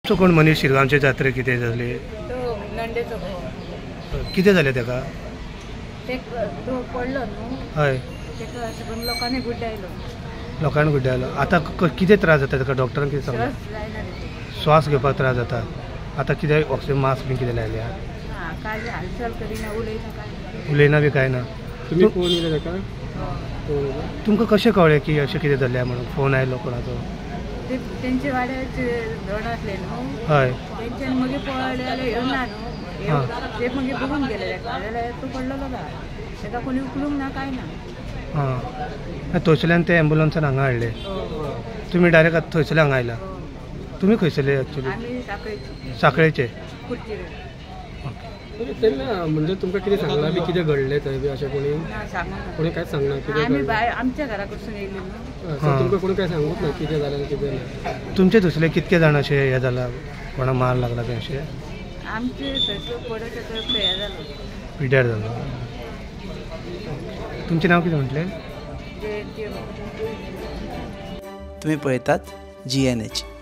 तो कोण मनीस शिरगांवचे जात्रे कितें जाले तो नंडेचो भाव कितें जालें तेका तो पडलो न्हू हय तेका अशें करून लोकांनी गुड्डायलो लोकांनी गुड्डायलो आतां कितें त्रास जाता तेका डॉक्टरान कितें सांगलें श्वास जायना तेका श्वास घेवपाक त्रास जाता आतां कितें ऑक्सिजन मास्क बी कितें लायल्या हां काय हालचाल करिना उलयना काय उलयना बी काय ना तुम्ही फोन येयलो तेका तुमकां कशें कळ्ळें की अशें कितें जालें म्हणून फोन आयलो कोणाचो तेंचे वाड्याचे धड आसले न्हू हय तेंच्यानी मागीर पळयलें जाल्यार ह्यो ना न्हू ते मागीर बघून गेले तेका जाल्यार तो पडलेलो ना तेका कोणी उखलूंक ना काय ना हां थंयसरल्यान ते एम्बुलन्सान हांगा हाडले तुमी डायरेक्ट थंयसरल्या हांगा आयला तुमी खंयसरले एक्चुली आमी साखळेची साखळेचे खुर्ची तेन्ना म्हणजे तुमकां कितें सांगलां बी कितें घडलें थंय बी अशें कोणी ना सांगूना कोणी कांयच सांगना कितें आमी घडलें भायर आमच्या घरा कडसून येयली न्हू सो तुमकां कोणी कांय सांगूच ना कितें जालें कितें ना तुमचे थंयसरले कितके जाण अशें हें जाला कोणा मार लागला तें अशें आमचे थंयसर पडत हें जालो पिड्यार जालो तुमचें नांव कितें म्हटलें ते तुम्ही पळयतात GNH.